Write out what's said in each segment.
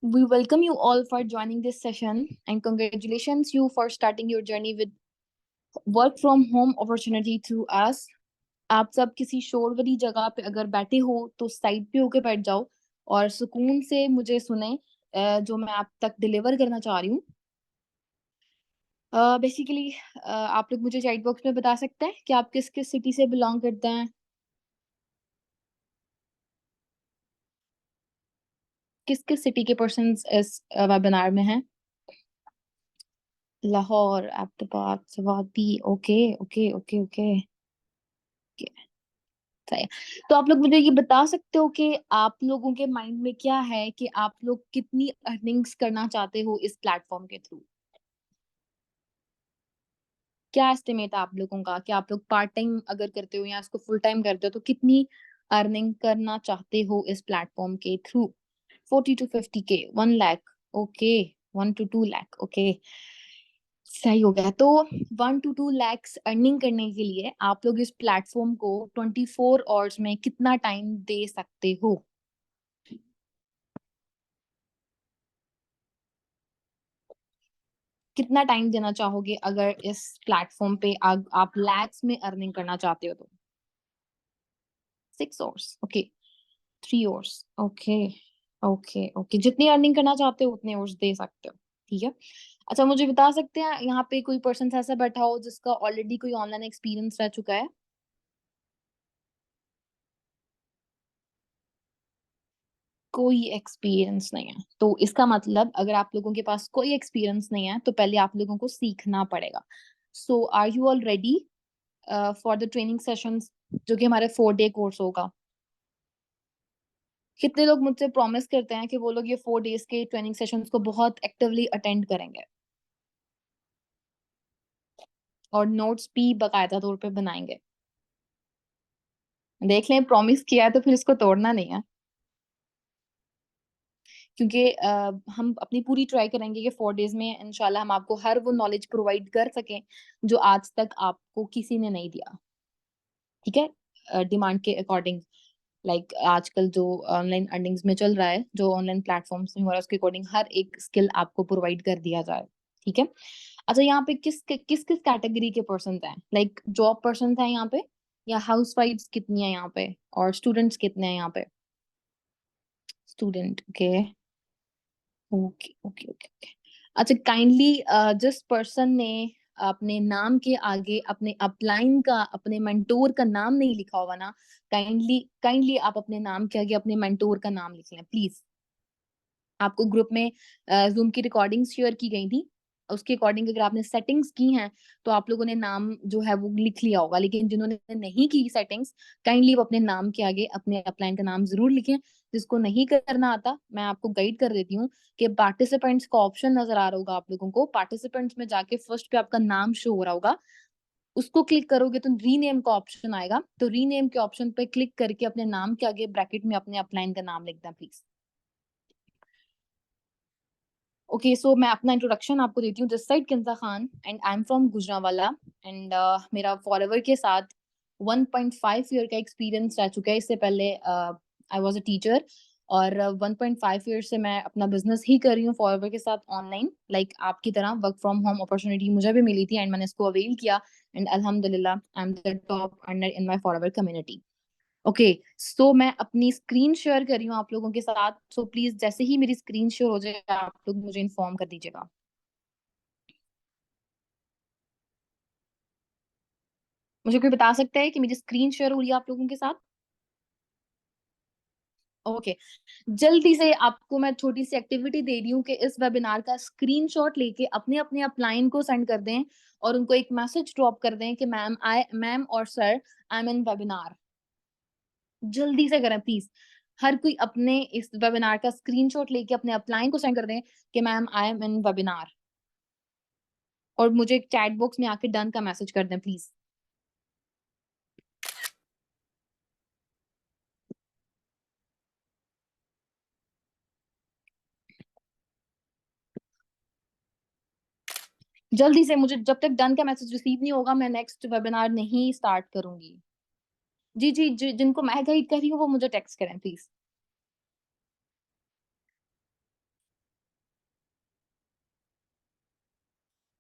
We welcome you all for joining this session and congratulations you for starting your journey with work from home opportunity through us. आप सब किसी शोर वाली जगह पे अगर बैठे हो तो साइड पे होके बैठ जाओ और सुकून से मुझे सुने जो मैं आप तक डिलीवर करना चाह रही हूँ। बेसिकली आप लोग मुझे चैट बॉक्स में बता सकते हैं कि आप किस किस सिटी से बिलोंग करते हैं, किस किस सिटी के पर्सन्स इस वेबिनार में हैं। Lahore, Abbottabad, Swati. Okay okay okay okay. सही है। तो आप लोग मुझे ये बता सकते हो कि आप लोगों के माइंड में क्या है कि आप लोग कितनी अर्निंग्स करना चाहते हो इस प्लेटफॉर्म के थ्रू। क्या एस्टिमेट है आप लोगों का कि आप लोग पार्ट टाइम अगर करते हो या इसको फुल टाइम करते हो तो कितनी अर्निंग करना चाहते हो इस प्लेटफॉर्म के through. 40 to 50K, 1 lakh. Okay, 1 to 2 lakh. Okay, सही हो गया। तो 1 to 2 lakhs अर्निंग करने के लिए आप लोग इस प्लेटफॉर्म को 24 आवर्स में कितना टाइम दे सकते हो। कितना टाइम देना चाहोगे अगर इस प्लेटफॉर्म पे आप लैक्स में अर्निंग करना चाहते हो तो। 6 hours. Okay, 3 hours. Okay okay okay, जितनी अर्निंग करना चाहते हो उतने आवर्स दे सकते हो। ठीक है। अच्छा, मुझे बता सकते हैं यहाँ पे कोई पर्सन ऐसा बैठा हो जिसका ऑलरेडी कोई ऑनलाइन एक्सपीरियंस रह चुका है। कोई एक्सपीरियंस नहीं है तो इसका मतलब अगर आप लोगों के पास कोई एक्सपीरियंस नहीं है तो पहले आप लोगों को सीखना पड़ेगा। So are you all ready for the training sessions जो कि हमारे 4 डे कोर्स होगा। कितने लोग मुझसे प्रॉमिस करते हैं कि वो लोग ये 4 डेज के ट्रेनिंग सेशंस को बहुत एक्टिवली अटेंड करेंगे और नोट्स भी बाकायदा तौर पे बनाएंगे। देख लें, प्रॉमिस किया है तो फिर इसको तोड़ना नहीं है। क्योंकि हम अपनी पूरी ट्राई करेंगे कि 4 डेज में इंशाल्लाह हम आपको हर वो नॉलेज प्रोवाइड कर सकें जो आज तक आपको किसी ने नहीं दिया। ठीक है। डिमांड के अकॉर्डिंग, लाइक आजकल जो ऑनलाइन अर्निंग्स में चल रहा है, जो ऑनलाइन प्लेटफॉर्म्स में हो रहा है, उसके अकॉर्डिंग हर एक स्किल आपको प्रोवाइड कर दिया जाए। ठीक है। अच्छा, यहाँ पे किस किस किस कैटेगरी के पर्सन हैं, लाइक जॉब पर्सन हैं यहाँ पे, या हाउस वाइफ्स कितनी है यहाँ पे, और स्टूडेंट्स कितने हैं यहाँ पे। Student. Okay okay okay okay okay. अच्छा, काइंडली जिस पर्सन ने अपने नाम के आगे अपने अपलाइन का, अपने मेंटोर का नाम नहीं लिखा होगा ना, काइंडली काइंडली आप अपने नाम के आगे अपने मेंटोर का नाम लिख लें प्लीज। आपको ग्रुप में जूम की रिकॉर्डिंग शेयर की गई थी, उसके अकॉर्डिंग अगर आपने सेटिंग्स की हैं तो आप लोगों ने नाम जो है वो लिख लिया होगा, लेकिन जिन्होंने नहीं की सेटिंग्स, काइंडली वो अपने नाम के आगे अपने अपलाइन का नाम जरूर लिखें। जिसको नहीं करना आता मैं आपको गाइड कर देती हूँ कि पार्टिसिपेंट्स का ऑप्शन नजर आ रहा होगा आप लोगों को, पार्टिसिपेंट्स में जाके फर्स्ट पे आपका नाम शो हो रहा होगा, उसको क्लिक करोगे तो रीनेम का ऑप्शन आएगा, तो रीनेम के ऑप्शन पे क्लिक करके अपने नाम के आगे ब्रैकेट में अपने अपलाइन का नाम लिख दें प्लीज। ओके, सो मैं अपना इंट्रोडक्शन आपको देती हूँ। This side Kinza Khan and I am from Gujranwala and मेरा फॉरएवर के साथ 1.5 ईयर का एक्सपीरियंस रह चुका है। इससे पहले आई वाज अ टीचर और 1.5 ईयर से मैं अपना बिजनेस ही कर रही हूँ फॉरएवर के साथ ऑनलाइन, लाइक आपकी तरह वर्क फ्रॉम होम अपॉर्चुनिटी मुझे भी मिली थी एंड मैंने इसको अवेल किया एंड अल्हम्दुलिल्लाह I am the top earner in my Forever community. Okay, so मैं अपनी स्क्रीन शेयर कर रही हूँ आप लोगों के साथ, सो प्लीज जैसे ही मेरी स्क्रीन शेयर हो जाए आप लोग मुझे इन्फॉर्म कर दीजिएगा। मुझे कोई बता सकता है कि मेरी स्क्रीन शेयर हो रही है आप लोगों के साथ। ओके, जल्दी से आपको मैं छोटी सी एक्टिविटी दे रही हूँ कि इस वेबिनार का स्क्रीनशॉट लेके अपने अपने अपलाइन को सेंड कर दें और उनको एक मैसेज ड्रॉप कर दें कि मैम और sir, I am in webinar. जल्दी से करें प्लीज। हर कोई अपने इस वेबिनार का स्क्रीनशॉट लेके अपने अपलाइन को सेंड कर दें कि ma'am I am in webinar, और मुझे चैट बॉक्स में आके डन का मैसेज कर दें प्लीज। जल्दी से, मुझे जब तक डन का मैसेज रिसीव नहीं होगा मैं नेक्स्ट वेबिनार नहीं स्टार्ट करूंगी। जी जी, जिनको मैं गाइड कर रही हूँ वो मुझे टेक्स्ट करें please.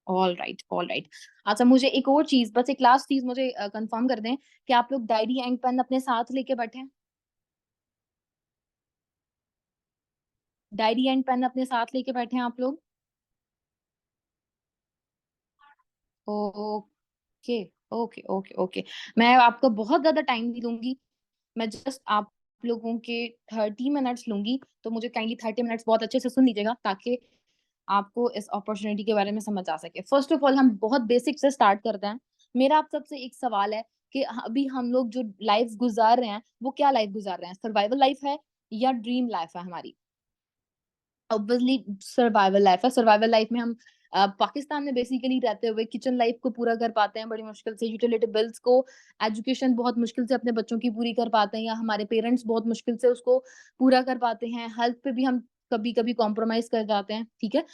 All right, all right. अच्छा, मुझे एक और चीज, बस एक लास्ट चीज मुझे कंफर्म कर दें कि आप लोग डायरी एंड पेन अपने साथ लेके बैठे हैं? डायरी एंड पेन अपने साथ लेके बैठे हैं आप लोग? Okay, okay, okay, okay. मैं आपको बहुत ज्यादा टाइम नहीं लूंगी। मैं जस्ट आप लोगों के 30 मिनट्स लूंगी, तो मुझे काइंडली 30 मिनट्स बहुत अच्छे से सुन लीजिएगा, ताकि आपको इस अपॉर्चुनिटी के बारे में समझ आ सके। फर्स्ट ऑफ ऑल, हम बहुत बेसिक से स्टार्ट करते हैं। मेरा आप सबसे एक सवाल है कि अभी हम लोग जो लाइफ गुजार रहे हैं, वो क्या लाइफ गुजार रहे हैं? सर्वाइवल लाइफ है या ड्रीम लाइफ है हमारी? ऑब्वियसली सर्वाइवल लाइफ है। सर्वाइवल लाइफ में हम पाकिस्तान में बेसिकली रहते हुए किचन लाइफ को पूरा कर पाते हैं बड़ी मुश्किल से, यूटिलिटी बिल्स को, एजुकेशन बहुत मुश्किल से अपने बच्चों की पूरी कर पाते हैं, या हमारे पेरेंट्स बहुत मुश्किल से उसको पूरा कर पाते हैं। हेल्थ पे भी हम कभी कभी कॉम्प्रोमाइज कर जाते हैं, ठीक है।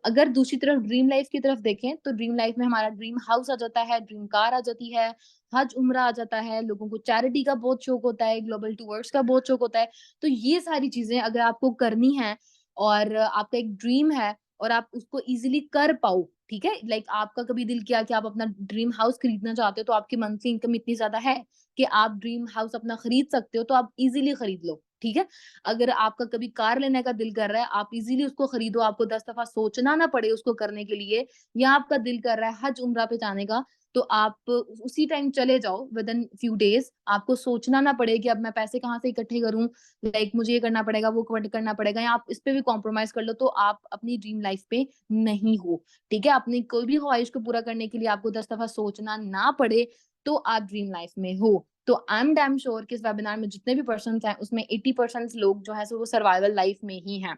अगर दूसरी तरफ ड्रीम लाइफ की तरफ देखें, तो ड्रीम लाइफ में हमारा ड्रीम हाउस आ जाता है, ड्रीम कार आ जाती है, हज उम्रा आ जाता है, लोगों को चैरिटी का बहुत शौक होता है, ग्लोबल टूवर्स का बहुत शौक होता है। तो ये सारी चीजें अगर आपको करनी है और आपका एक ड्रीम है और आप उसको इजीली कर पाओ, ठीक है, लाइक आपका कभी दिल किया कि आप अपना ड्रीम हाउस खरीदना चाहते हो, तो आपकी मंथली इनकम इतनी ज्यादा है कि आप ड्रीम हाउस अपना खरीद सकते हो, तो आप इजीली खरीद लो, ठीक है। अगर आपका कभी कार लेने का दिल कर रहा है, आप इजीली उसको खरीदो, आपको 10 दफा सोचना ना पड़े उसको करने के लिए। या आपका दिल कर रहा है हज उम्रा पे जाने का, तो आप उसी टाइम चले जाओ, विद इन फ्यू डेज। आपको सोचना ना पड़े कि अब मैं पैसे कहाँ से इकट्ठे करूं, लाइक मुझे ये करना पड़ेगा, वो करना पड़ेगा, या आप इस पे भी कॉम्प्रोमाइज कर लो, तो आप अपनी ड्रीम लाइफ पे नहीं हो, ठीक है। अपनी कोई भी ख्वाहिश को पूरा करने के लिए आपको 10 दफा सोचना ना पड़े, तो आप ड्रीम लाइफ में हो। तो आई एम डैम श्योर कि इस वेबिनार में जितने भी पर्सन हैं, उसमें 80% लोग जो है सो वो सर्वाइवल लाइफ में ही हैं,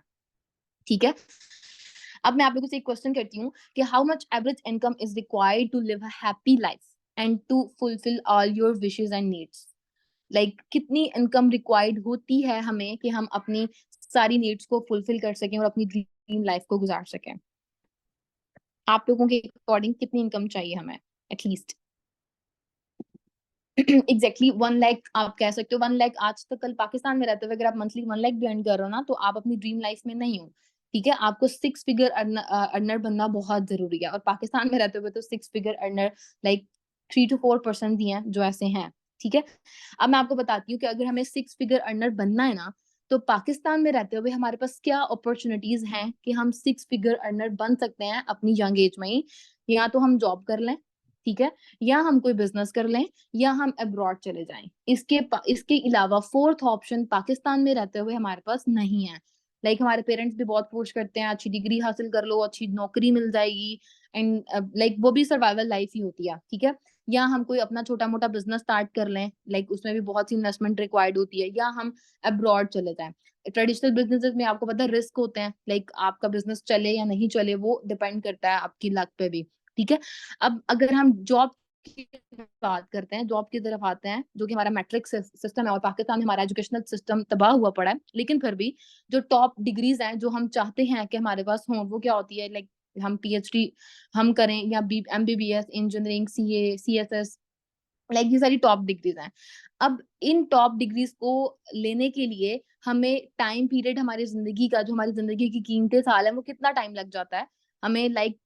ठीक है। अब मैं आप लोगों से एक क्वेश्चन करती हूँ कि how much average income is required to live a happy life and to fulfil all your wishes and needs? Like कितनी इनकम रिक्वायर्ड होती है हमें कि हम अपनी सारी नीड्स को फुलफिल कर सकें और अपनी ड्रीम लाइफ को गुजार सकें? आप लोगों के अकॉर्डिंग कितनी इनकम चाहिए हमें एटलीस्ट? एग्जैक्टली 1 लाख आप कह सकते हो। 1 लाख आज तक, कल पाकिस्तान में रहते हुए अगर आप मंथली 1 लाख भी अर्न कर रहे हो ना, तो आप अपनी ड्रीम लाइफ में नहीं हो, ठीक है। आपको 6 फिगर अर्नर बनना बहुत जरूरी है, और पाकिस्तान में रहते हुए तो 6 फिगर अर्नर लाइक 3 to 4% ही हैं जो ऐसे हैं, ठीक है। अब मैं आपको बताती हूँ कि अगर हमें 6 फिगर अर्नर बनना है ना, तो पाकिस्तान में रहते हुए हमारे पास क्या अपॉर्चुनिटीज हैं कि हम 6 फिगर अर्नर बन सकते हैं अपनी यंग एज में ही। या तो हम जॉब कर लें, ठीक है, या हम कोई बिजनेस कर लें, या हम अब्रॉड चले जाएं। इसके अलावा फोर्थ ऑप्शन पाकिस्तान में रहते हुए हमारे पास नहीं है। लाइक हमारे पेरेंट्स भी बहुत पुश करते हैं, अच्छी डिग्री हासिल कर लो, अच्छी नौकरी मिल जाएगी, एंड लाइक वो भी सर्वाइवल लाइफ ही होती है, ठीक है। या हम कोई अपना छोटा मोटा बिजनेस स्टार्ट कर लें, लाइक उसमें भी बहुत सी इन्वेस्टमेंट रिक्वायर्ड होती है, या हम अब्रॉड चले जाएं। ट्रेडिशनल बिजनेसेस में आपको पता है रिस्क होते हैं, लाइक आपका बिजनेस चले या नहीं चले वो डिपेंड करता है आपकी लक पे भी, ठीक है। अब अगर हम जॉब की बात करते हैं, जॉब की तरफ आते हैं, जो कि हमारा मैट्रिक सिस्टम है, और पाकिस्तान में हमारा एजुकेशनल सिस्टम तबाह हुआ पड़ा है, लेकिन फिर भी जो टॉप डिग्रीज हैं जो हम चाहते हैं कि हमारे पास हों, वो क्या होती है? लाइक हम पीएचडी हम करें, या बी MBBS, engineering, CA, CSS, like ये सारी टॉप डिग्रीज हैं। अब इन टॉप डिग्रीज को लेने के लिए हमें टाइम पीरियड, हमारी जिंदगी का, जो हमारी जिंदगी की कीमती साल है, वो कितना टाइम लग जाता है? हमें लाइक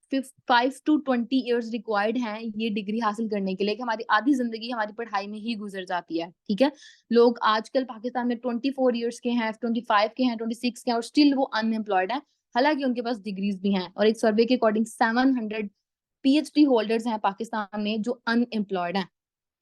5 to 20 years रिक्वायर्ड हैं ये डिग्री हासिल करने के लिए, कि हमारी आधी जिंदगी हमारी पढ़ाई में ही गुजर जाती है, ठीक है। लोग आजकल पाकिस्तान में 24 years के हैं, 25 के हैं, 26 के हैं, और स्टिल वो अनएम्प्लॉयड है, हालांकि उनके पास डिग्रीज भी हैं। और एक सर्वे के अकॉर्डिंग 700 पीएचडी होल्डर्स हैं पाकिस्तान में जो अनएम्प्लॉयड हैं,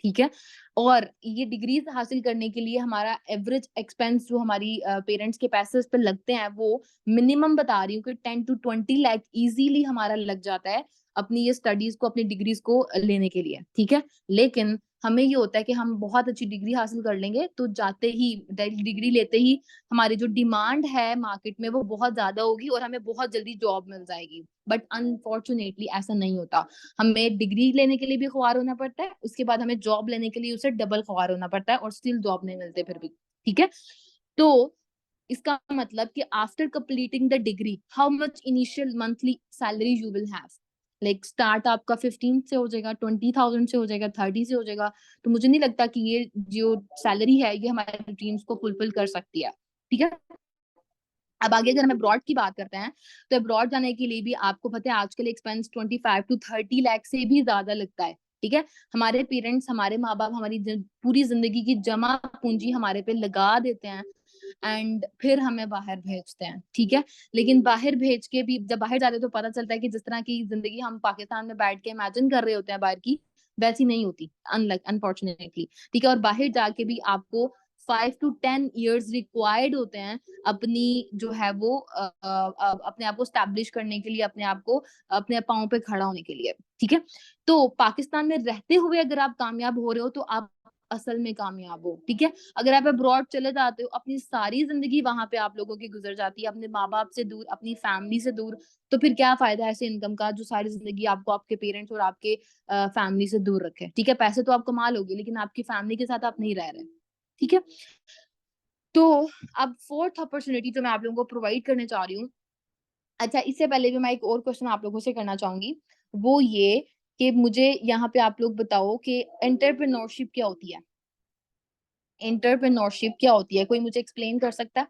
ठीक है। और ये डिग्रीज हासिल करने के लिए हमारा एवरेज एक्सपेंस जो हमारी पेरेंट्स के पैसे उस पर लगते हैं, वो मिनिमम बता रही हूँ कि 10 to 20 लाख इजीली हमारा लग जाता है अपनी ये स्टडीज को, अपनी डिग्रीज को लेने के लिए, ठीक है। लेकिन हमें ये होता है कि हम बहुत अच्छी डिग्री हासिल कर लेंगे, तो जाते ही डिग्री लेते ही हमारी जो डिमांड है मार्केट में वो बहुत ज्यादा होगी और हमें बहुत जल्दी जॉब मिल जाएगी। बट अनफॉर्चुनेटली ऐसा नहीं होता। हमें डिग्री लेने के लिए भी ख्वार होना पड़ता है, उसके बाद हमें जॉब लेने के लिए उसे डबल ख्वार होना पड़ता है, और स्टिल जॉब नहीं मिलते फिर भी, ठीक है। तो इसका मतलब कि after completing the degree, how much initial monthly salary you will have? Like start आपका 15 से हो जाएगा, 20,000 से हो जाएगा, 30 से हो जाएगा। तो मुझे नहीं लगता कि ये जो सैलरी है ये हमारे ड्रीम्स को फुलफिल कर सकती है, ठीक है। अब आगे अगर हम अब्रॉड की बात करते हैं, तो अब्रॉड जाने के लिए भी आपको पता है आजकल एक्सपेंस 25 to 30 लाख से भी ज्यादा लगता है। ठीक है, हमारे पेरेंट्स, हमारे माँ बाप हमारी पूरी जिंदगी की जमा पूंजी हमारे पे लगा देते हैं एंड फिर हमें बाहर भेजते हैं। ठीक है, लेकिन बाहर भेज के भी जब बाहर जाते हैं तो पता चलता है कि जिस तरह की जिंदगी हम पाकिस्तान में बैठ के इमेजिन कर रहे होते हैं बाहर की, वैसी नहीं होती, अनलक अनफॉर्चुनेटली। ठीक है, और बाहर जाके भी आपको 5 to 10 years रिक्वायर्ड होते हैं अपनी जो है वो अपने आप को स्टैब्लिश करने के लिए, अपने आप को अपने पाँव पे खड़ा होने के लिए। ठीक है, तो पाकिस्तान में रहते हुए अगर आप कामयाब हो रहे हो तो आप असल में कामयाब हो। ठीक है, अगर आप अब्रॉड चले जाते हो, अपनी सारी जिंदगी वहां पे आप लोगों की गुजर जाती है, अपने माँ बाप से दूर, अपनी फैमिली से दूर, तो फिर क्या फायदा ऐसे इनकम का जो सारी जिंदगी आपको आपके पेरेंट्स और आपके फैमिली से दूर रखे। ठीक है, पैसे तो आप कमा लोगे लेकिन आपकी फैमिली के साथ आप नहीं रह रहे। ठीक है, तो अब फोर्थ अपॉर्चुनिटी जो मैं आप लोगों को प्रोवाइड करने चाह रही हूँ, अच्छा इससे पहले भी मैं एक और क्वेश्चन आप लोगों से करना चाहूंगी, वो ये कि मुझे यहाँ पे आप लोग बताओ कि एंटरप्रेन्योरशिप क्या होती है। एंटरप्रेन्योरशिप क्या होती है, कोई मुझे एक्सप्लेन कर सकता है?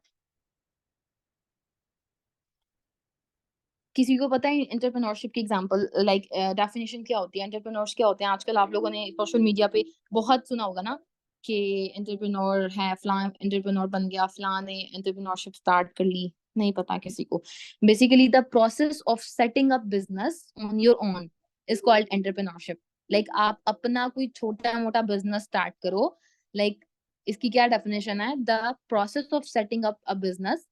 किसी को पता है एंटरप्रेन्योरशिप की एग्जांपल, लाइक डेफिनेशन क्या होती है, एंटरप्रेन्योर्स क्या होते हैं? आजकल आप लोगों ने सोशल मीडिया पे बहुत सुना होगा ना कि एंटरप्रेन्योर है, फलां एंटरप्रेन्योर बन गया, फलां ने एंटरप्रेन्योरशिप स्टार्ट कर ली। नहीं पता किसी को। Basically the process of setting up business on your own is called entrepreneurship. Like आप अपना कोई छोटा मोटा बिजनेस स्टार्ट करो। लाइक इसकी क्या डेफिनेशन है? The process of setting up a business,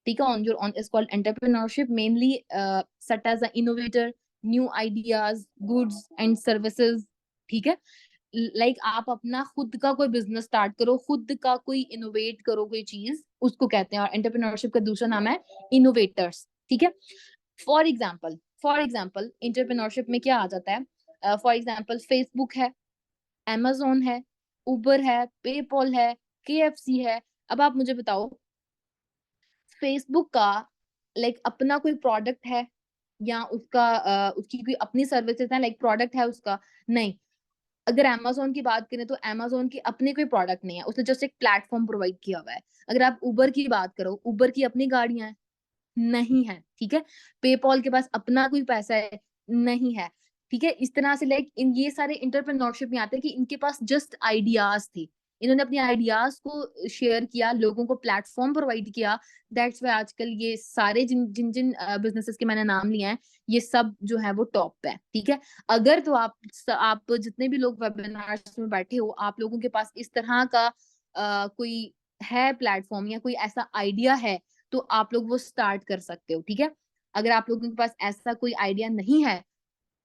ठीक है, on your own is called entrepreneurship, mainly set as an innovator, new ideas, goods and services। ठीक है, लाइक आप अपना खुद का कोई बिजनेस स्टार्ट करो, खुद का कोई इनोवेट करो कोई चीज, उसको कहते हैं। और एंटरप्रेन्योरशिप का दूसरा नाम है इनोवेटर्स। ठीक है, फॉर एग्जाम्पल एंटरप्रेन्योरशिप में क्या आ जाता है? फॉर एग्जाम्पल फेसबुक है, amazon है, उबर है, पेपॉल है, केएफसी है। अब आप मुझे बताओ, फेसबुक का लाइक अपना कोई प्रोडक्ट है या उसका उसकी कोई अपनी सर्विसेज है, लाइक प्रोडक्ट है उसका? नहीं। अगर amazon की बात करें तो amazon की अपनी कोई प्रोडक्ट नहीं है, उसने जस्ट एक प्लेटफॉर्म प्रोवाइड किया हुआ है। अगर आप उबर की बात करो, उबर की अपनी गाड़ियां हैं? नहीं है। ठीक है, पेपॉल के पास अपना कोई पैसा है? नहीं है। ठीक है, इस तरह से लाइक इन ये सारे इंटरप्रेन्योरशिप में आते हैं कि इनके पास जस्ट आइडियाज थे, इन्होंने अपने आइडियाज को शेयर किया, लोगों को प्लेटफॉर्म प्रोवाइड किया। दैट्स वाई आजकल ये सारे जिन जिन जिन बिजनेसेस के मैंने नाम लिए हैं, ये सब जो है वो टॉप पे है। ठीक है, अगर तो आप जितने भी लोग वेबिनार्स में बैठे हो, आप लोगों के पास इस तरह का कोई है प्लेटफॉर्म या कोई ऐसा आइडिया है, तो आप लोग वो स्टार्ट कर सकते हो। ठीक है, अगर आप लोगों के पास ऐसा कोई आइडिया नहीं है,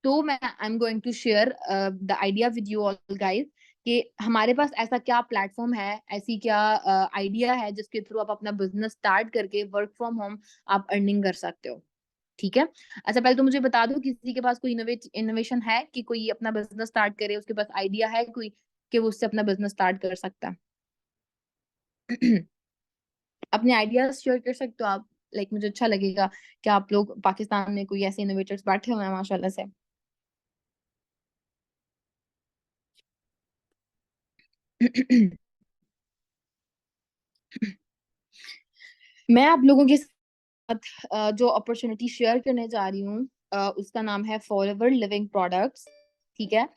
तो मैं I am going to share the idea with you all guys, कि हमारे पास ऐसा क्या प्लेटफॉर्म है, ऐसी क्या आइडिया है जिसके थ्रू आप अपना बिजनेस स्टार्ट करके वर्क फ्रॉम होम आप अर्निंग कर सकते हो। ठीक है, अच्छा पहले तो मुझे बता दो, किसी के पास कोई इनोवेशन है कि कोई अपना बिजनेस स्टार्ट करे, उसके पास आइडिया है कोई कि वो उससे अपना बिजनेस स्टार्ट कर सकता है? अपने आइडियाज शेयर कर सकते हो आप, लाइक मुझे अच्छा लगेगा कि आप लोग पाकिस्तान में कोई ऐसे इनोवेटर्स बैठे हुए हैं माशाल्लाह से। मैं आप लोगों के साथ जो अपॉर्चुनिटी शेयर करने जा रही हूँ, उसका नाम है फॉरएवर लिविंग प्रोडक्ट्स। ठीक है,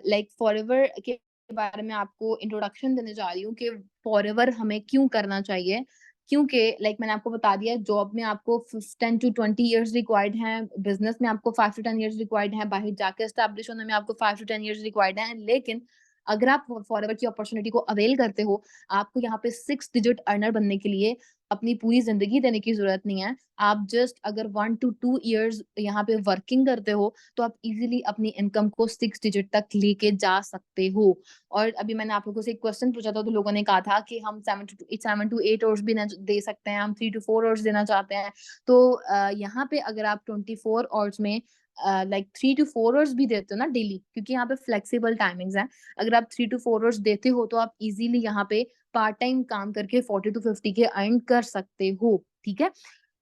लाइक फॉरएवर के बारे में आपको इंट्रोडक्शन देने जा रही हूँ कि फॉरएवर हमें क्यों करना चाहिए। क्योंकि लाइक मैंने आपको बता दिया, जॉब में आपको 10 to 20 years रिक्वायर्ड हैं, बिजनेस में आपको 5 to 10 years रिक्वायर्ड हैं, बाहर जाके स्टैब्लिश होने में आपको 5 to 10 years रिक्वायर्ड हैं। लेकिन अगर आप फॉरएवर की अपॉर्चुनिटी को अवेल करते हो, आपको यहाँ पे 6 डिजिट अर्नर बनने के लिए अपनी पूरी जिंदगी देने की जरूरत नहीं है। आप जस्ट अगर 1 to 2 years यहाँ पे वर्किंग करते हो, तो आप इजीली अपनी इनकम को 6 डिजिट तक लेके जा सकते हो। और अभी मैंने आप लोगों से एक क्वेश्चन पूछा था, तो लोगों ने कहा था कि हम 7 to 8 आवर्स भी दे सकते हैं, हम 3 to 4 आवर्स देना चाहते हैं। तो यहाँ पे अगर आप 24 आवर्स में लाइक 3 to 4 आवर्स भी देते हो ना डेली, क्योंकि यहाँ पे फ्लेक्सिबल टाइमिंग्स हैं, अगर आप 3 to 4 आवर्स देते हो तो आप इजीली यहाँ पे पार्ट टाइम काम करके 40 to 50 के अर्न कर सकते हो। ठीक है,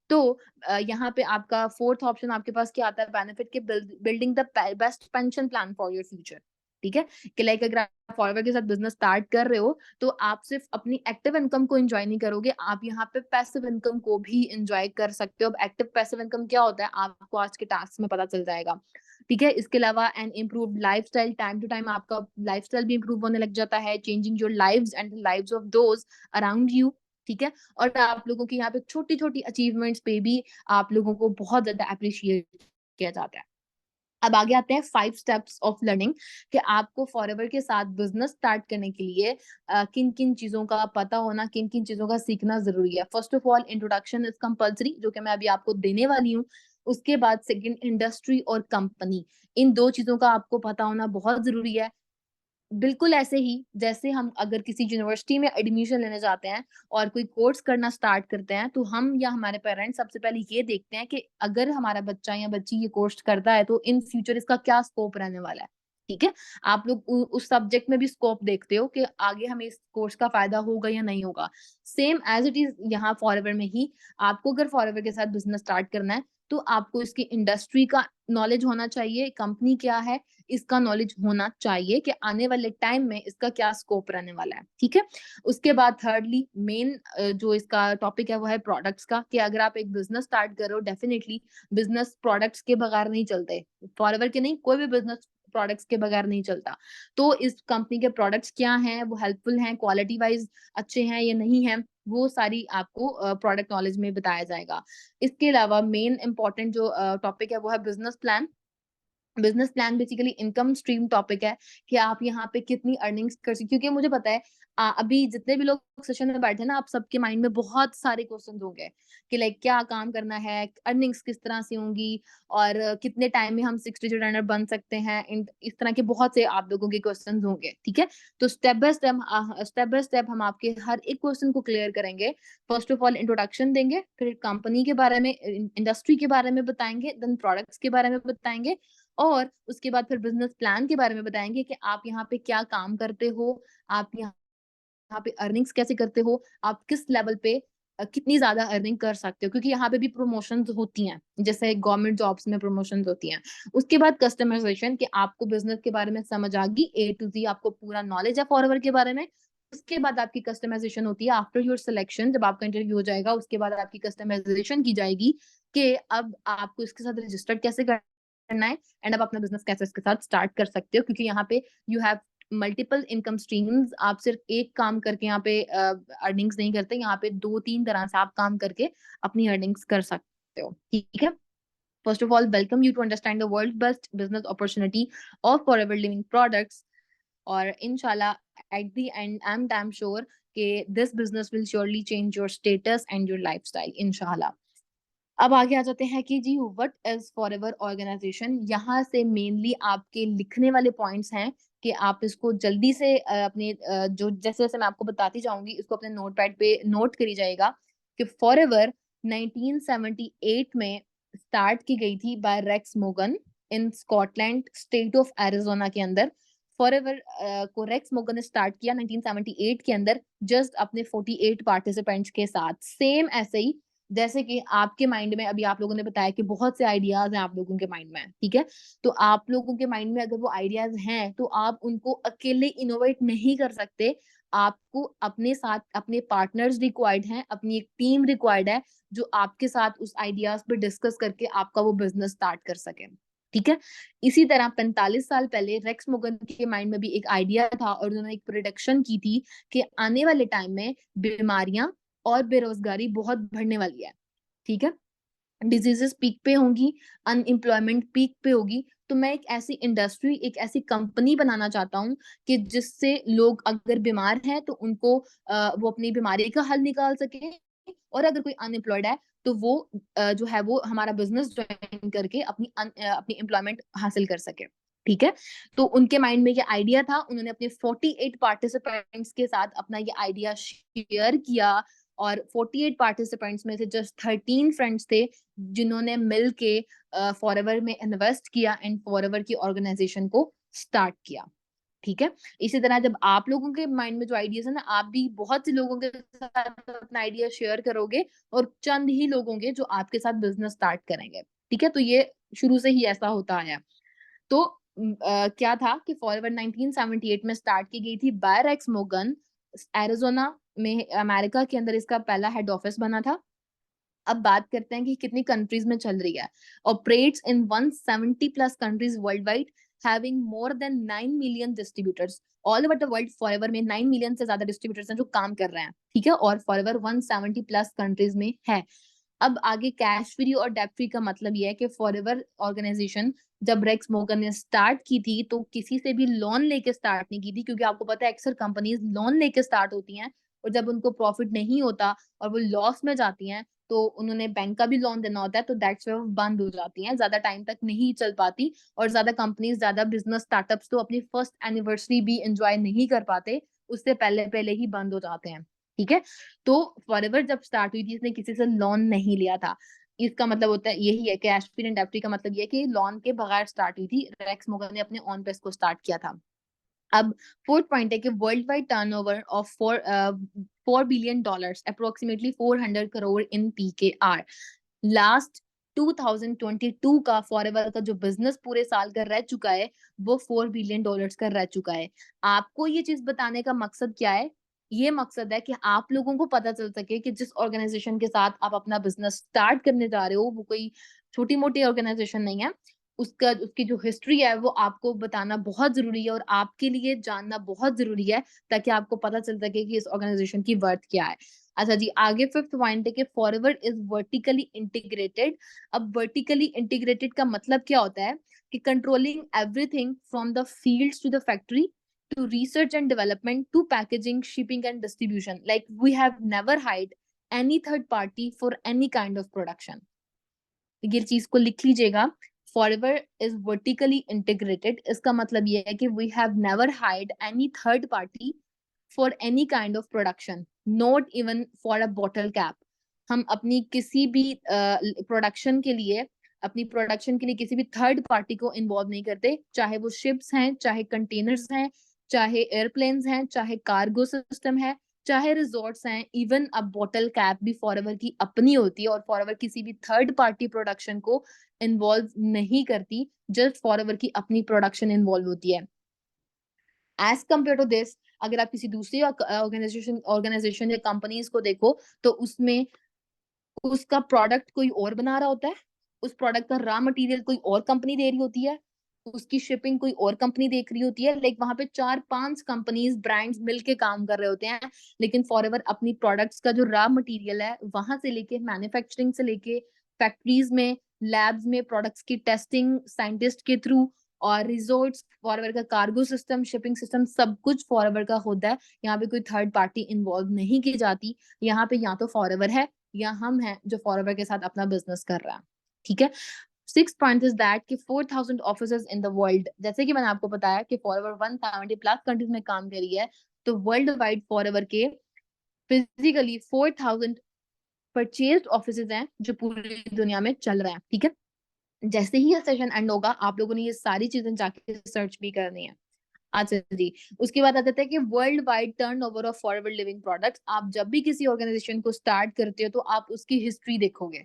तो यहाँ पे आपका फोर्थ ऑप्शन आपके पास क्या आता है? बेनिफिट के building the best pension plan for your future. ठीक है? कि लाइक अगर आप फॉरएवर के साथ बिज़नेस स्टार्ट कर रहे हो, तो आप सिर्फ़ अपनी एक्टिव इनकम को एन्जॉय नहीं करोगे, आप यहाँ पे पैसिव इनकम को भी एन्जॉय कर सकते हो। अब एक्टिव पैसिव इनकम क्या होता है, आपको आज के टास्क में पता चल जाएगा, ठीक है? इसके अलावा an improved lifestyle, time to time आपका लाइफ़स्टाइल भी इम्प्रूव होने लग जाता है, changing your lives and the lives of those around you, ठीक है? और आप लोगों की यहाँ पे छोटी-छोटी अचीवमेंट्स पे भी आप लोगों को बहुत ज़्यादा एप्रिशिएट किया जाता है। अब आगे आते हैं 5 स्टेप्स ऑफ लर्निंग कि आपको फॉरएवर के साथ बिज़नेस स्टार्ट करने के लिए किन-किन चीज़ों का पता होना, किन-किन चीज़ों का सीखना ज़रूरी है। First of all introduction is compulsory जो कि मैं अभी आपको देने वाली हूँ। उसके बाद सेकंड इंडस्ट्री और कंपनी, इन 2 चीज़ों का आपको पता होना बहुत ज़रूरी है। बिल्कुल ऐसे ही जैसे हम अगर किसी यूनिवर्सिटी में एडमिशन लेने जाते हैं और कोई कोर्स करना स्टार्ट करते हैं, तो हम या हमारे पेरेंट्स सबसे पहले ये देखते हैं कि अगर हमारा बच्चा या बच्ची ये कोर्स करता है, तो इन फ्यूचर इसका क्या स्कोप रहने वाला है, ठीक है? आप लोग उ उस सब्जेक्ट में भी स्कोप देखते हो कि आगे हमें इस कोर्स का फ़ायदा होगा या नहीं होगा। सेम एज़ इट इज़ यहाँ फॉरएवर में ही आपको अगर फॉरएवर के साथ बिज़नेस स्टार्ट करना है, तो आपको इसकी इंडस्ट्री का नॉलेज होना चाहिए, कंपनी क्या है, इसका नॉलेज होना चाहिए कि आने वाले टाइम में इसका क्या स्कोप रहने वाला है, ठीक है? उसके बाद थर्डली मेन जो इसका टॉपिक है वो है प्रोडक्ट्स का कि अगर आप एक बिज़नेस स्टार्ट कर रहे हो डेफिनिटली बिज़नेस प्रोडक्ट्स के बगैर नहीं चलते। फॉरएवर के नहीं, कोई भी बिज़नेस प्रोडक्ट्स के बगैर नहीं चलता। तो इस कंपनी के प्रोडक्ट्स क्या हैं, वो हेल्पफुल हैं, क्वालिटी वाइज़ अच्छे हैं या नहीं हैं, वो सारी आपको प्रोडक्ट नॉलेज में बताया जाएगा। इसके अलावा मेन इम्पोर्टेंट जो टॉपिक है वो है business plan. Business plan basically income stream topic है कि आप यहाँ पे कितनी अर्निंग्स कर सकते, क्योंकि मुझे पता है अभी जितने भी लोग सेशन में बैठे हैं ना, आप सबके माइंड में बहुत सारे क्वेश्चंस होंगे कि लाइक क्या काम करना है, अर्निंग्स किस तरह से होंगी और कितने टाइम में हम 6 डिजिट अर्नर बन सकते हैं। इस तरह के बहुत से आप लोगों के क्वेश्चंस होंगे, ठीक है? तो स्टेप बाय स्टेप हम आपके हर एक क्वेश्चन को क्लियर करेंगे। फर्स्ट ऑफ ऑल इंट्रोडक्शन देंगे, फिर कंपनी के बारे में, इंडस्ट्री के बारे में बताएँगे, देन प्रोडक्ट्स के बारे में बताएँगे और उसके बाद फिर बिज़नेस प्लान के बारे में बताएँगे कि आप यहाँ पे क्या काम करते हो, आप यहाँ पे अर्निंग्स कैसे करते हो, आप किस लेवल पे कितनी ज़्यादा अर्निंग कर सकते हो, क्योंकि यहाँ पे भी प्रमोशंस होती हैं, जैसे गवर्नमेंट जॉब्स में प्रमोशंस होती हैं। उसके बाद कस्टमाइज़ेशन कि आपको बिज़नेस के बारे में समझ आ गई, ए टू ज़ेड आपको पूरा नॉलेज है फॉरएवर के बारे में। उसके बाद आपकी कस्टमाइज़ेशन होती है आफ्टर योर सिलेक्शन, जब आपका इंटरव्यू हो जाएगा, उसके बाद आपकी कस्टमाइज़ेशन की जाएगी कि अब आपको इसके साथ रजिस्टर्ड कैसे करना है एंड अब अपना बिज़नेस कैसे इसके साथ स्टार्ट कर सकते हो, क्योंकि यहाँ पे you have multiple income streams. आप सिर्फ एक काम करके यहाँ पे अर्निंग्स नहीं करते, यहाँ पे 2-3 तरह से आप काम करके अपनी अर्निंग्स कर सकते हो, ठीक है? First of all welcome you to understand the world best business opportunity of Forever Living products और इंशाल्लाह at the end I am damn sure कि this business will surely change your status and your lifestyle इंशाल्लाह। अब आगे आ जाते हैं कि जी व्हाट इज़ फॉरएवर ऑर्गेनाइजेशन। यहाँ से मेनली आपके लिखने वाले पॉइंट्स हैं कि आप इसको जल्दी से अपने जो जैसे-जैसे मैं आपको बताती जाऊँगी इसको अपने नोटपैड पे नोट करी जाइएगा कि फॉरएवर 1978 में स्टार्ट की गई थी बाय रेक्स मोगन in Scotland, state of Arizona के अंदर। फॉरएवर को रेक्स मोगन ने स्टार्ट किया 1978 के अंदर जस्ट अपने 48 पार्टिसिपेंट्स के साथ। सेम ऐसे ही जैसे कि आपके माइंड में अभी आप लोगों ने बताया कि बहुत से आइडियाज़ हैं आप लोगों के माइंड में, ठीक है? तो आप लोगों के माइंड में अगर वो आइडियाज़ हैं, तो आप उनको अकेले इनोवेट नहीं कर सकते। आपको अपने साथ अपने पार्टनर्स रिक्वायर्ड हैं, अपनी एक टीम रिक्वायर्ड है, जो आपके साथ उस आइडियाज़ पे डिस्कस करके आपका वो बिज़नेस स्टार्ट कर सकें, ठीक है? इसी तरह 45 साल पहले रेक्स मुगन के माइंड में भी एक आइडिया था और उन्होंने एक प्रेडिक्शन की थी कि आने वाले टाइम में बीमारियाँ और बेरोज़गारी बहुत बढ़ने वाली है, ठीक है? डिजीज़ेज़ पीक पे होंगी, अनएम्प्लॉयमेंट पीक पे होगी, तो मैं एक ऐसी इंडस्ट्री, एक ऐसी कंपनी बनाना चाहता हूँ कि जिससे लोग अगर बीमार हैं तो उनको वो अपनी बीमारी का हल निकाल सकें और अगर कोई अनएम्प्लॉयड है तो वो जो है वो हमारा बिज़नेस जॉइन करके अपनी एम्प्लॉयमेंट हासिल कर सके, ठीक है? तो उनके माइंड में ये आइडिया था, उन्होंने अपने 48 पार्टिसिपेंट्स के साथ अपना ये आइडिया शेयर किया और 48 पार्टिसिपेंट्स में से जस्ट 13 फ्रेंड्स थे जिन्होंने मिल के फॉरएवर में इन्वेस्ट किया एंड फॉरएवर की ऑर्गेनाइजेशन को स्टार्ट किया, ठीक है? इसी तरह जब आप लोगों के माइंड में जो आइडियाज़ है ना, आप भी बहुत से लोगों के साथ अपना आइडिया शेयर करोगे और चंद ही लोग होंगे जो आपके साथ बिज़नेस स्टार्ट करेंगे, ठीक है? तो ये शुरू से ही ऐसा होता आया है। तो क्या था कि फॉरएवर 1978 में स्टार्ट की गई थी बाय रेक्स मोर्गन, एरिज़ोना में, अमेरिका के अंदर इसका पहला हेड ऑफिस बना था। अब बात करते हैं कि कितनी कंट्रीज में चल रही है। Operates in 170 plus countries world wide, having more than 9 million distributors. All over the world forever में 9 मिलियन से ज्यादा डिस्ट्रीब्यूटर्स हैं जो काम कर रहे हैं, ठीक है, और फॉरएवर 170 प्लस कंट्रीज में है। अब आगे कैश फ्री और डेब्ट फ्री का मतलब ये है कि फॉरएवर ऑर्गेनाइजेशन जब रेक्स मोर्गन ने स्टार्ट की थी तो किसी से भी लोन लेके स्टार्ट नहीं की थी, क्योंकि आपको पता है अक्सर कंपनीज लोन लेके स्टार्ट होती हैं और जब उनको प्रॉफिट नहीं होता और वो लॉस में जाती हैं तो उन्होंने बैंक का भी लोन देना होता है, तो दैट्स व्हाई वो बंद हो जाती हैं, ज्यादा टाइम तक नहीं चल पाती और ज्यादा कंपनीज, ज्यादा बिजनेस स्टार्टअप्स तो अपनी फर्स्ट एनिवर्सरी भी एंजॉय नहीं कर पाते, उससे पहले पहले ही बंद हो जाते हैं, ठीक है। तो फॉरएवर जब स्टार्ट हुई थी इसने किसी से लोन नहीं लिया था। इसका मतलब होता है यही है कि कैश फ्री एंड डेब्ट फ्री का मतलब ये है कि लोन के बगैर स्टार्ट हुई थी, रेक्स मोर्गन ने अपने ऑन पे इसको स्टार्ट किया था। अब फोर्थ पॉइंट है कि world wide turnover of 4 billion dollars, approximately 400 crore in PKR. Last 2022 का फॉरएवर का जो बिजनेस पूरे साल का रह चुका है वो 4 बिलियन डॉलर्स का रह चुका है। आपको ये चीज बताने का मकसद क्या है? ये मकसद है कि आप लोगों को पता चल सके कि जिस ऑर्गेनाइजेशन के साथ आप अपना बिजनेस स्टार्ट करने जा रहे हो वो कोई छोटी मोटी ऑर्गेनाइजेशन नहीं है। उसका उसकी जो हिस्ट्री है वो आपको बताना बहुत जरूरी है और आपके लिए जानना बहुत जरूरी है, ताकि आपको पता चल सके कि इस ऑर्गेनाइजेशन की वर्थ क्या है। अच्छा जी, आगे फिफ्थ पॉइंट है कि फॉरएवर इज वर्टिकली इंटीग्रेटेड। अब वर्टिकली इंटीग्रेटेड का मतलब क्या होता है कि controlling everything from the fields to the factory to research and development to packaging, shipping and distribution. Like we have never hired any third party for any kind of production. ये चीज को लिख लीजिएगा। फॉरएवर इज वर्टिकली इंटीग्रेटेड, इसका मतलब ये है कि we have never hired any third party for any kind of production, not even for a bottle cap. हम अपनी किसी भी प्रोडक्शन के लिए अपनी प्रोडक्शन के लिए किसी भी थर्ड पार्टी को इन्वॉल्व नहीं करते, चाहे वो शिप्स हैं, चाहे कंटेनर्स हैं, चाहे एयरप्लेन्स हैं, चाहे कार्गो सिस्टम है, चाहे रिजॉर्ट्स हैं, इवन अब बॉटल कैप भी फॉरएवर की अपनी होती है और फॉरएवर किसी भी थर्ड पार्टी प्रोडक्शन को इन्वॉल्व नहीं करती, जस्ट फॉरएवर की अपनी प्रोडक्शन इन्वॉल्व होती है। एज कम्पेयर टू दिस, अगर आप किसी दूसरी ऑर्गेनाइजेशन या कंपनीज को देखो तो उसमें उसका प्रोडक्ट कोई और बना रहा होता है, उस प्रोडक्ट का रॉ मटेरियल कोई और कंपनी दे रही होती है, उसकी शिपिंग कोई और कंपनी देख रही होती है, लाइक वहां पे 4-5 कंपनीज ब्रांड्स मिलके काम कर रहे होते हैं। लेकिन फॉरएवर अपनी प्रोडक्ट्स का जो रॉ मटेरियल है वहां से लेके मैन्युफैक्चरिंग से लेके फैक्ट्रीज में, लैब्स में प्रोडक्ट्स की टेस्टिंग साइंटिस्ट के थ्रू, और रिजोर्ट्स, फॉरएवर का कार्गो सिस्टम, शिपिंग सिस्टम, सब कुछ फॉरएवर का होता है। यहाँ पे कोई थर्ड पार्टी इन्वॉल्व नहीं की जाती। यहाँ पे या तो फॉरएवर है या हम हैं जो फॉरएवर के साथ अपना बिजनेस कर रहा है, ठीक है। सिक्स पॉइंट इज दैट कि 4,000 ऑफिसेज इन द वर्ल्ड, जैसे कि मैंने आपको बताया कि फॉरएवर 170 प्लस कंट्रीज में काम करी है, तो वर्ल्ड वाइड फॉरएवर के फिजिकली 4,000 परचेज्ड ऑफिसेज हैं जो पूरी दुनिया में चल रहे हैं, ठीक है। जैसे ही ये सेशन एंड होगा आप लोगों ने ये सारी चीजें जाके सर्च भी करनी है। अच्छा जी, उसके बाद आ जाता है कि world wide turnover of Forever Living products. आप जब भी किसी ऑर्गेनाइजेशन को स्टार्ट करते हो तो आप उसकी हिस्ट्री देखोगे,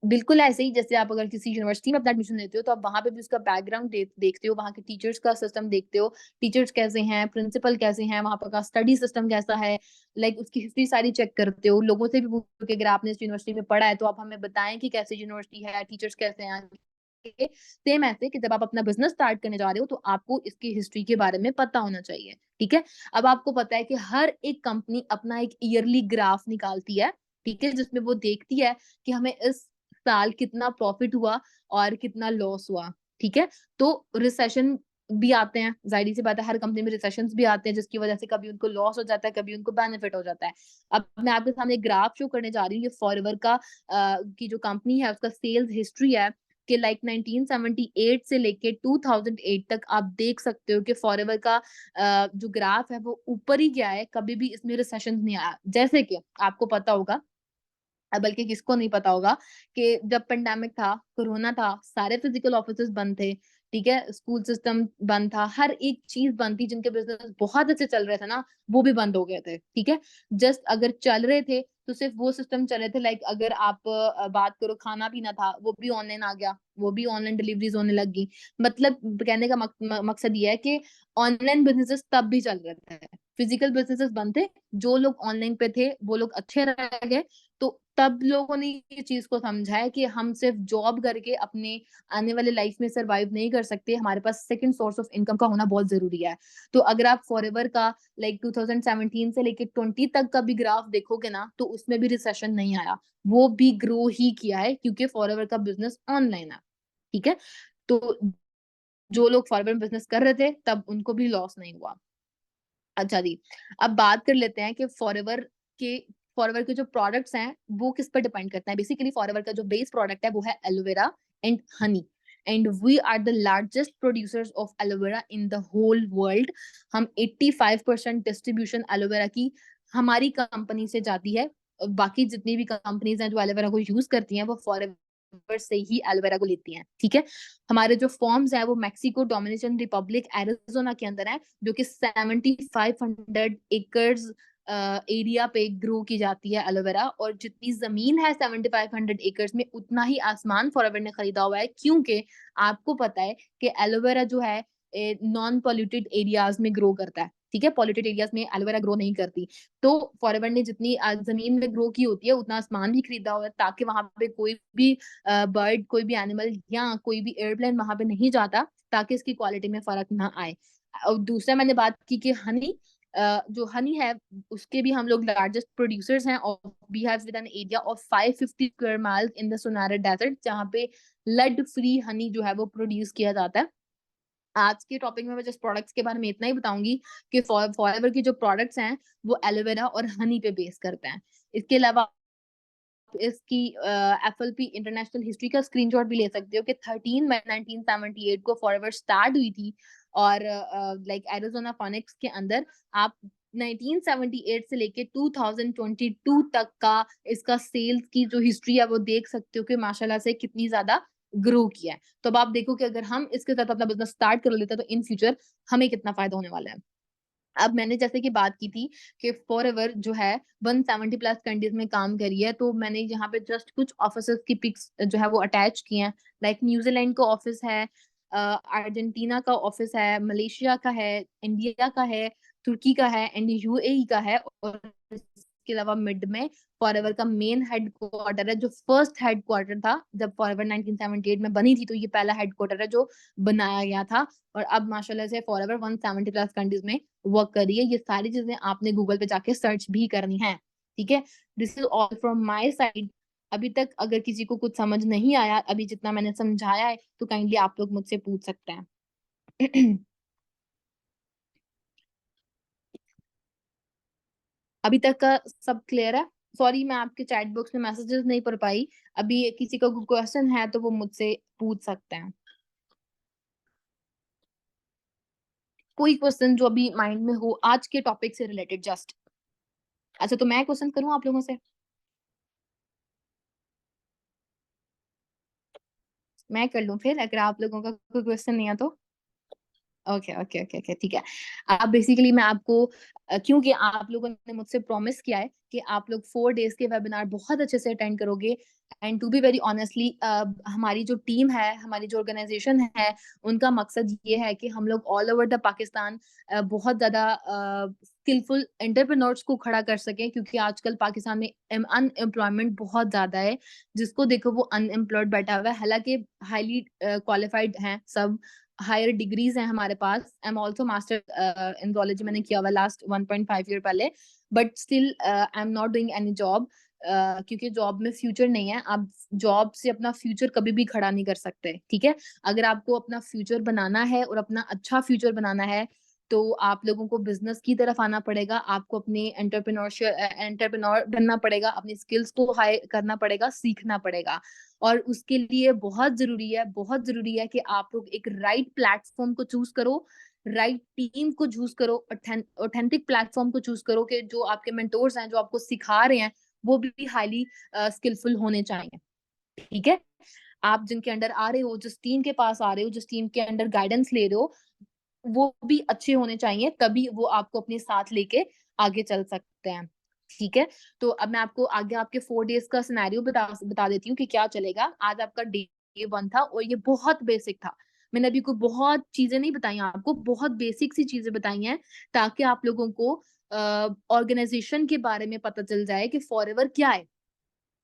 बिल्कुल ऐसे ही जैसे आप अगर किसी यूनिवर्सिटी में अपना एडमिशन लेते हो तो आप वहां पे भी उसका बैकग्राउंड देखते हो, वहां के टीचर्स का सिस्टम देखते हो, टीचर्स कैसे हैं, प्रिंसिपल कैसे हैं, वहां पर का स्टडी सिस्टम कैसा है, लाइक उसकी हिस्ट्री सारी चेक करते हो। लोगों से भी पूछो कि अगर आपने इस यूनिवर्सिटी में पढ़ा है तो आप हमें बताएं कि कैसी यूनिवर्सिटी है, टीचर्स कैसे हैं। सेम ऐसे कि जब आप अपना बिजनेस स्टार्ट करने जा रहे हो तो आपको इसकी हिस्ट्री के बारे में पता होना चाहिए, ठीक है। अब आपको पता है कि हर एक कंपनी अपना एक ईयरली ग्राफ निकालती है, ठीक है, जिसमें वो देखती है कि हमें इस साल कितना प्रॉफिट हुआ और कितना लॉस हुआ, ठीक है। तो रिसेशन भी आते हैं, जाहिर सी बात है हर कंपनी में रिसेशंस भी आते हैं, जिसकी वजह से कभी उनको लॉस हो जाता है, कभी उनको बेनिफिट हो जाता है। अब मैं आपके सामने एक ग्राफ शो करने जा रही हूँ, ये फॉरएवर का की जो कंपनी है उसका सेल्स हिस्ट्री है कि लाइक 1978 से लेके 2008 तक आप देख सकते हो कि फॉरएवर का जो ग्राफ है वो ऊपर ही गया है, कभी भी इसमें रिसेशन नहीं आया। जैसे कि आपको पता होगा, बल्कि किसको नहीं पता होगा कि जब पेंडेमिक था, कोरोना था, सारे फिजिकल ऑफिसेज बंद थे, ठीक है, स्कूल सिस्टम बंद था, हर एक चीज बंद थी, जिनके बिजनेस बहुत अच्छे चल रहे थे ना वो भी बंद हो गए थे, ठीक है। जस्ट अगर चल रहे थे तो सिर्फ वो सिस्टम चल रहे थे। लाइक अगर आप बात करो खाना पीना था, वो भी ऑनलाइन आ गया, वो भी ऑनलाइन डिलीवरीज होने लग गई। मतलब कहने का मकसद ये है कि ऑनलाइन बिजनेसेस तब भी चल रहे थे, फिजिकल बिजनेसेस बंद थे, जो लोग ऑनलाइन पे थे वो लोग अच्छे रह गए। तो तब लोगों ने ये चीज को समझा है कि हम सिर्फ जॉब करके अपने आने वाले लाइफ में सरवाइव नहीं कर सकते, हमारे पास सेकंड सोर्स ऑफ इनकम का होना बहुत जरूरी है। तो अगर आप फॉरएवर का लाइक 2017 से लेके 20 तक का भी ग्राफ देखोगे ना, तो उसमें भी रिसेशन नहीं आया, वो भी ग्रो ही किया है, क्योंकि फॉरएवर का बिजनेस ऑनलाइन है। ठीक है, तो जो लोग फॉरएवर बिजनेस कर रहे थे तब उनको भी लॉस नहीं हुआ। अच्छा जी, अब बात कर लेते हैं कि के फॉरएवर के जो प्रोडक्ट्स हैं वो किस पर डिपेंड करते हैं। बेसिकली फॉरएवर का जो बेस प्रोडक्ट है वो है aloe vera and honey, and we are the largest producers of aloe vera in the whole world. हम 85% डिस्ट्रीब्यूशन एलोवेरा की हमारी कंपनी से जाती है। बाकी जितनी भी कंपनीज हैं जो एलोवेरा को यूज करती हैं, वो फॉरएवर से ही एलोवेरा को लेती हैं। ठीक है, हमारे जो फॉर्म्स है वो मैक्सिको, डोमिनिकन रिपब्लिक, एरिजोना के अंदर है, जो कि 7500 एकर्स एरिया पे ग्रो की जाती है एलोवेरा। और जितनी जमीन है 7500 एकर्स में, उतना ही आसमान फॉरएवर ने खरीदा हुआ है, क्योंकि आपको पता है कि एलोवेरा जो है नॉन पॉल्यूटेड एरियाज में ग्रो करता है। ठीक है, पॉल्यूटेड एरियाज में एलोवेरा ग्रो नहीं करती। तो फॉरएवर ने जितनी जमीन में ग्रो की होती है उतना आसमान भी खरीदा हुआ है, ताकि वहां पे कोई भी बर्ड, कोई भी एनिमल या कोई भी एयरप्लेन वहां पे नहीं जाता, ताकि इसकी क्वालिटी में फर्क ना आए। और दूसरा मैंने बात की कि हनी, जो हनी है उसके भी हम लोग लार्जेस्ट प्रोड्यूसर्स हैं, और we have with an area of 550 square miles in the Sonora desert, जहाँ पे लड फ्री हनी जो है वो प्रोड्यूस किया जाता है। आज के टॉपिक में मैं जस्ट प्रोडक्ट्स के बारे में इतना ही बताऊंगी कि फॉरएवर की जो प्रोडक्ट्स हैं वो एलोवेरा और हनी पे बेस करते हैं। इसके अलावा इसकी एफएलपी इंटरनेशनल हिस्ट्री का स्क्रीनशॉट भी ले सकते हो कि 13 मई 1978 को फॉरएवर स्टार्ट हुई थी, और लाइक एरिजोना फोनिक्स के अंदर आप 1978 से लेके 2022 तक का इसका सेल्स की जो हिस्ट्री है वो देख सकते हो कि माशाल्लाह से कितनी ज्यादा ग्रो किया है। तो अब आप देखो कि अगर हम इसके साथ अपना बिजनेस स्टार्ट कर लेते हैं तो इन फ्यूचर हमें कितना फायदा होने वाला है। अब मैंने जैसे कि बात की थी कि फॉरएवर जो है 170 प्लस कंट्रीज में काम करी है, तो मैंने यहाँ पे जस्ट कुछ ऑफिसर्स की पिक्स जो है वो अटैच किए हैं। लाइक न्यूजीलैंड का ऑफिस है, अर्जेंटीना का ऑफिस है, मलेशिया का है, इंडिया का है, तुर्की का है, एंड यूएई का है। और इसके अलावा मिड में फॉरएवर का मेन हेडक्वार्टर है, जो फर्स्ट हेडक्वार्टर था जब फॉरएवर 1978 में बनी थी, तो ये पहला हेडक्वार्टर है जो बनाया गया था। और अब माशाल्लाह से फॉरएवर 170 प्लस कंट्रीज में वर्क कर रही है। ये सारी चीजें आपने गूगल पे जाके सर्च भी करनी है। ठीक है, this is all from my side. अभी तक अगर किसी को कुछ समझ नहीं आया अभी जितना मैंने समझाया है, तो काइंडली आप लोग मुझसे पूछ सकते हैं। अभी तक का सब क्लियर है? सॉरी, मैं आपके चैट बॉक्स में मैसेजेस नहीं पढ़ पाई। अभी किसी का कोई क्वेश्चन है तो वो मुझसे पूछ सकते हैं। कोई क्वेश्चन जो अभी माइंड में हो आज के टॉपिक से रिलेटेड जस्ट। अच्छा, तो मैं क्वेश्चन करूं आप लोगों से? मैं कर लूं फिर, अगर आप लोगों का कोई क्वेश्चन नहीं है तो। ओके ओके ओके ओके, ठीक है। आप बेसिकली मैं आपको क्योंकि आप लोगों ने मुझसे प्रॉमिस किया है कि आप लोग 4 डेज के वेबिनार बहुत अच्छे से अटेंड करोगे, and to be very honestly हमारी जो टीम है, हमारी जो ऑर्गेनाइजेशन है, उनका मकसद ये है कि हम लोग ऑल ओवर द पाकिस्तान बहुत ज्यादा स्किलफुल एंटरप्रेन्योर्स को खड़ा कर सकें, क्योंकि आजकल पाकिस्तान में अनएम्प्लॉयमेंट बहुत ज्यादा है। जिसको देखो वो अनएम्प्लॉयड बैठा हुआ है, हालांकि हाईली क्वालिफाइड हैं सब, हायर डिग्रीज हैं हमारे पास। I am also master in zoology मैंने किया हुआ लास्ट 1.5 ईयर पहले, but still I am not doing any job, क्योंकि जॉब में फ्यूचर नहीं है। आप जॉब से अपना फ्यूचर कभी भी खड़ा नहीं कर सकते। ठीक है, अगर आपको अपना फ्यूचर बनाना है और अपना अच्छा फ्यूचर बनाना है, तो आप लोगों को बिजनेस की तरफ आना पड़ेगा, आपको अपने एंटरप्रेन्योर बनना पड़ेगा, अपनी स्किल्स को हाई करना पड़ेगा, सीखना पड़ेगा। और उसके लिए बहुत जरूरी है कि आप लोग एक राइट प्लेटफॉर्म को चूज करो, राइट टीम को चूज करो, ऑथेंटिक प्लेटफॉर्म को चूज करो, कि जो आपके मेंटोर्स हैं जो आपको सिखा रहे हैं वो भी हाईली स्किलफुल होने चाहिए। ठीक है, आप जिनके अंडर आ रहे हो, जिस टीम के पास आ रहे हो, जिस टीम के अंडर गाइडेंस ले रहे हो, वो भी अच्छे होने चाहिए, तभी वो आपको अपने साथ लेके आगे चल सकते हैं। ठीक है। तो अब मैं आपको आगे आपके 4 डेज का सिनेरियो बता देती हूँ कि क्या चलेगा। आज आपका डे 1 था और ये बहुत बेसिक था। मैंने अभी कोई बहुत चीजें नहीं बताई आपको, बहुत बेसिक सी चीजें बताई हैं ताकि आप लोगों को ऑर्गेनाइजेशन के बारे में पता चल जाए कि फॉरएवर क्या है।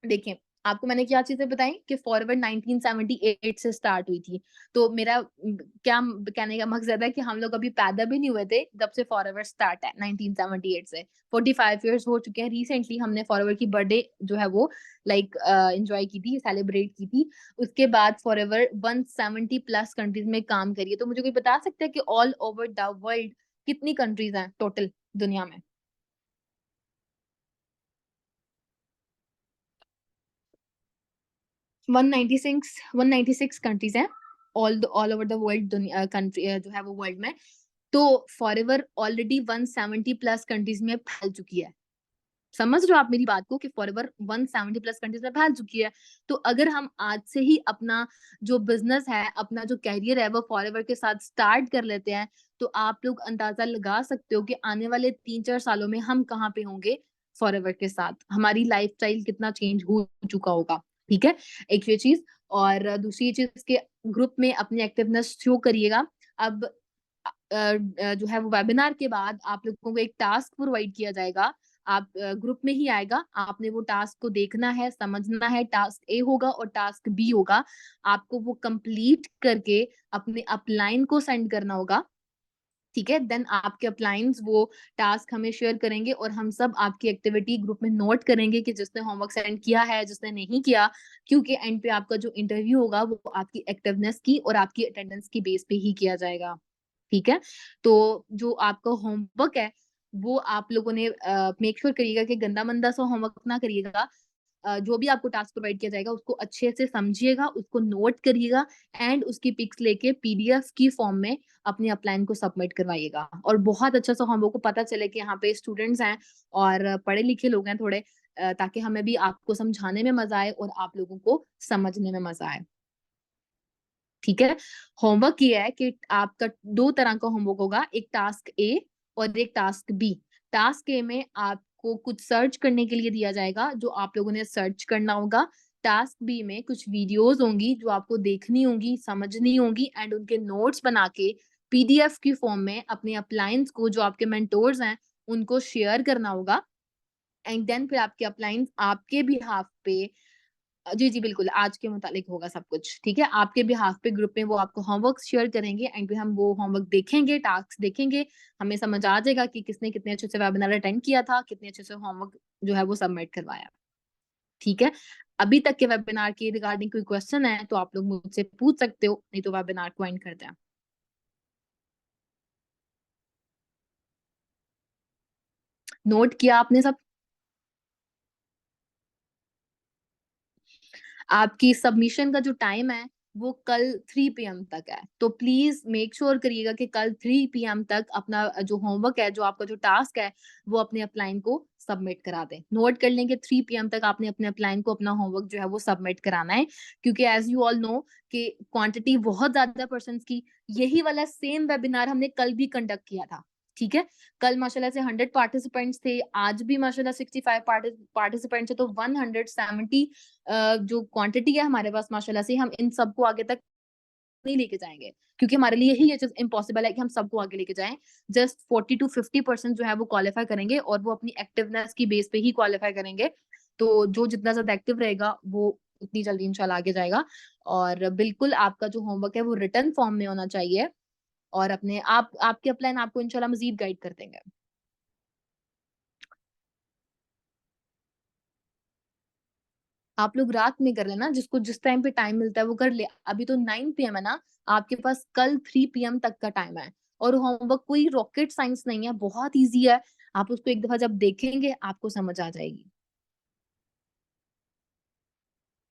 देखिए, आपको मैंने क्या चीज़ें बताई कि फॉरवर्ड 1978 से स्टार्ट हुई थी। तो मेरा क्या कहने का मकसद है कि हम लोग अभी पैदा भी नहीं हुए थे जब से फॉरवर्ड स्टार्ट है 1978 से। 45 इयर्स हो चुके हैं। रिसेंटली हमने फॉरवर्ड की बर्थडे जो है वो एन्जॉय की थी, सेलिब्रेट की थी। उसके बाद फॉरएवर 170 प्लस कंट्रीज़ में काम करी है। तो मुझे कोई बता सकता है कि ऑल ओवर द वर्ल्ड कितनी कंट्रीज़ हैं टोटल दुनिया में? 196 196 कंट्रीज हैं ऑल ओवर द वर्ल्ड। दुनिया कंट्री जो है वो वर्ल्ड में। तो फॉरएवर ऑलरेडी 170 प्लस कंट्रीज में फैल चुकी है। समझ रहे हो आप मेरी बात को कि फॉरएवर 170 प्लस कंट्रीज में फैल चुकी है। तो अगर हम आज से ही अपना जो बिजनेस है, अपना जो कैरियर है वो फॉरएवर के साथ स्टार्ट कर लेते हैं, तो आप लोग अंदाजा लगा सकते हो कि आने वाले 3-4 सालों में हम कहाँ पे होंगे फॉरएवर के साथ। हमारी लाइफस्टाइल कितना चेंज हो चुका होगा। ठीक है, एक ये चीज। और दूसरी चीज के ग्रुप में अपनी एक्टिवनेस शो करिएगा। अब जो है वो वेबिनार के बाद आप लोगों को एक टास्क प्रोवाइड किया जाएगा। आप ग्रुप में ही आएगा। आपने वो टास्क को देखना है, समझना है। टास्क ए होगा और टास्क बी होगा। आपको वो कंप्लीट करके अपने अपलाइन को सेंड करना होगा। ठीक है, देन आपके अपलाइंस वो टास्क हमें शेयर करेंगे और हम सब आपकी एक्टिविटी ग्रुप में नोट करेंगे कि जिसने होमवर्क सेंड किया है, जिसने नहीं किया। क्योंकि एंड पे आपका जो इंटरव्यू होगा वो आपकी एक्टिवनेस की और आपकी अटेंडेंस की बेस पे ही किया जाएगा। ठीक है, तो जो आपका होमवर्क है वो आप लोगों ने मेक श्योर करिएगा कि गंदा मंदा सा होमवर्क ना करिएगा। जो भी आपको टास्क प्रोवाइड किया जाएगा उसको अच्छे से समझिएगा, उसको नोट करिएगा एंड उसकी पिक्स लेके पीडीएफ की फॉर्म में अपने अपलाइन को सबमिट करवाइएगा। और बहुत अच्छा सा होमवर्क को पता चले कि यहाँ पे स्टूडेंट्स हैं और पढ़े लिखे लोग हैं थोड़े, ताकि हमें भी आपको समझाने में मजा आए और आप लोगों को समझने में मजा आए। ठीक है, होमवर्क ये है कि आपका 2 तरह का होमवर्क होगा, एक टास्क ए और एक टास्क बी। टास्क ए में आपको कुछ सर्च करने के लिए दिया जाएगा जो आप लोगों ने सर्च करना होगा। टास्क बी में कुछ वीडियोस होंगी जो आपको देखनी होंगी, समझनी होंगी एंड उनके नोट्स बना के पीडीएफ की फॉर्म में अपने अपलाइंस को, जो आपके मेंटोर्स हैं, उनको शेयर करना होगा। एंड देन फिर आपके अपलाइंस आपके बिहाफ पे जी, जी, बिल्कुल, आज के मुतालिक होगा सब कुछ, ठीक है? आपके बिहाफ़ पे ग्रुप में वो आपको होमवर्क शेयर करेंगे एंड फिर हम वो होमवर्क देखेंगे, टास्क देखेंगे, हमें समझ आ जाएगा कि किसने कितने अच्छे से वेबिनार अटेंड किया था, कितने अच्छे से होमवर्क जो है वो सबमिट करवाया, ठीक है? अभी तक के वेबिनार के रिगार्डिंग कोई क्वेश्चन है, तो आप लोग मुझसे पूछ सकते हो, नहीं तो वेबिनार को एंड करते हैं। नोट किया आपने सब? आपकी सबमिशन का जो टाइम है वो कल 3 पीएम तक है। तो प्लीज़ मेक श्योर करिएगा कि कल 3 पीएम तक अपना जो होमवर्क है, जो आपका जो टास्क है, वो अपने अपलाइन को सबमिट करा दें। नोट कर लें कि 3 पीएम तक आपने अपने अपलाइन को अपना होमवर्क जो है वो सबमिट कराना है। क्योंकि एज़ यू ऑल नो कि क्वांटिटी बहुत ज़्यादा पर्सन्स की, यही वाला सेम वेबिनार हमने कल भी कंडक्ट किया था। ठीक है? कल माशाल्लाह से 100 पार्टिसिपेंट्स थे, आज भी माशाल्लाह 65 पार्टिसिपेंट्स हैं, तो 170 जो क्वांटिटी है हमारे पास माशाल्लाह से, हम इन सबको आगे तक नहीं लेके जाएँगे। क्योंकि हमारे लिए ही ये चीज़ इम्पॉसिबल है कि हम सबको आगे लेके जाएँ। जस्ट 40 टू 50% जो है वो क्वालीफाई करेंगे और वो अपनी एक्टिवनेस की बेस पे ही क्वालीफाई करेंगे। तो जो जितना ज़्यादा एक्टिव रहेगा वो उतनी जल्दी इंशाल्लाह आगे जाएगा। और बिल्कुल आपका जो होमवर्क है वो रिटन फॉर्म में होना चाहिए और अपने आप आपके अपलाइन आपको इंशाल्लाह मज़ीद गाइड कर देंगे। आप लोग रात में कर लेना, जिसको जिस टाइम पे टाइम मिलता है वो कर ले। अभी तो 9 पीएम है ना, आपके पास कल 3 पीएम तक का टाइम है। और होमवर्क कोई रॉकेट साइंस नहीं है, बहुत ईज़ी है। आप उसको एक दफ़ा जब देखेंगे आपको समझ आ जाएगी।